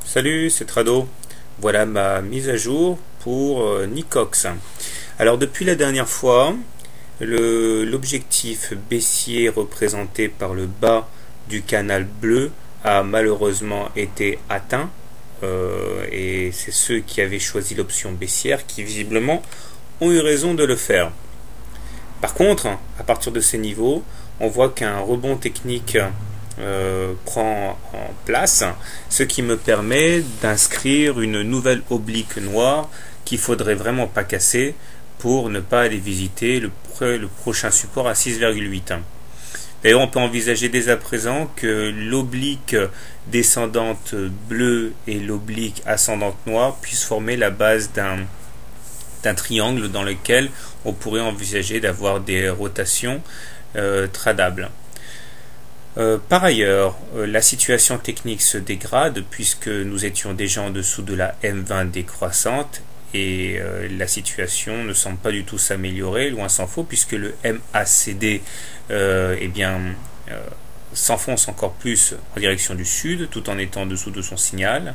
Salut, c'est Trado. Voilà ma mise à jour pour Nicox. Alors depuis la dernière fois, l'objectif baissier représenté par le bas du canal bleu a malheureusement été atteint. Et c'est ceux qui avaient choisi l'option baissière qui visiblement ont eu raison de le faire. Par contre, à partir de ces niveaux, on voit qu'un rebond technique prend en place, ce qui me permet d'inscrire une nouvelle oblique noire qu'il faudrait vraiment pas casser pour ne pas aller visiter le prochain support à 6,8. D'ailleurs, on peut envisager dès à présent que l'oblique descendante bleue et l'oblique ascendante noire puissent former la base d'un triangle dans lequel on pourrait envisager d'avoir des rotations tradables. Par ailleurs, la situation technique se dégrade puisque nous étions déjà en dessous de la M20 décroissante et la situation ne semble pas du tout s'améliorer, loin s'en faut, puisque le MACD s'enfonce encore plus en direction du sud tout en étant en dessous de son signal.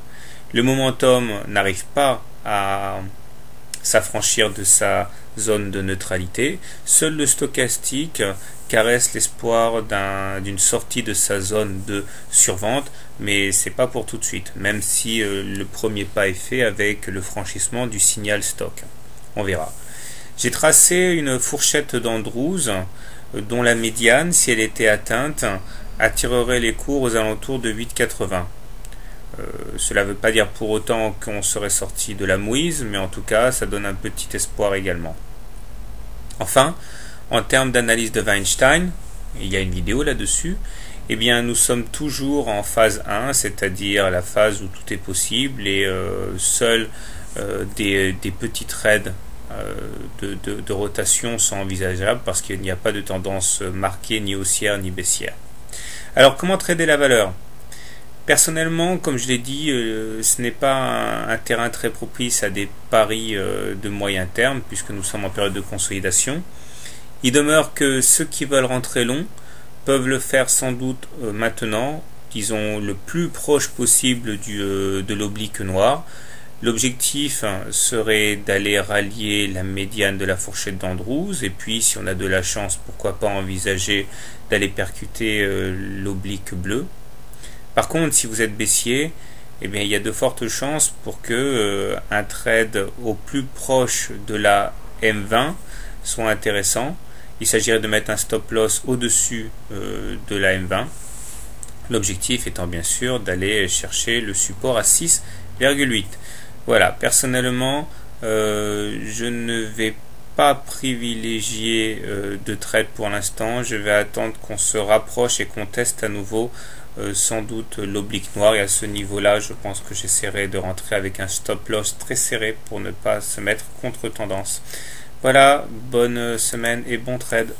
Le momentum n'arrive pas à s'affranchir de sa zone de neutralité. Seul le stochastique caresse l'espoir d'une sortie de sa zone de survente, mais c'est pas pour tout de suite, même si le premier pas est fait avec le franchissement du signal stock. On verra. J'ai tracé une fourchette d'Andrews dont la médiane, si elle était atteinte, attirerait les cours aux alentours de 8,80. Cela ne veut pas dire pour autant qu'on serait sorti de la mouise, mais en tout cas, ça donne un petit espoir également. Enfin, en termes d'analyse de Weinstein, il y a une vidéo là-dessus, eh bien, nous sommes toujours en phase 1, c'est-à-dire la phase où tout est possible et seuls des petits trades de rotation sont envisageables parce qu'il n'y a pas de tendance marquée ni haussière ni baissière. Alors, comment trader la valeur ? Personnellement, comme je l'ai dit, ce n'est pas un terrain très propice à des paris de moyen terme, puisque nous sommes en période de consolidation. Il demeure que ceux qui veulent rentrer long peuvent le faire sans doute maintenant, disons le plus proche possible de l'oblique noire. L'objectif serait d'aller rallier la médiane de la fourchette d'Andrews, et puis si on a de la chance, pourquoi pas envisager d'aller percuter l'oblique bleue. Par contre, si vous êtes baissier, eh bien, il y a de fortes chances pour que un trade au plus proche de la M20 soit intéressant. Il s'agirait de mettre un stop loss au-dessus de la M20. L'objectif étant bien sûr d'aller chercher le support à 6,8. Voilà, personnellement, je ne vais pas privilégier de trade pour l'instant. Je vais attendre qu'on se rapproche et qu'on teste à nouveau sans doute l'oblique noire, et à ce niveau-là, je pense que j'essaierai de rentrer avec un stop loss très serré pour ne pas se mettre contre tendance. Voilà, bonne semaine et bon trade.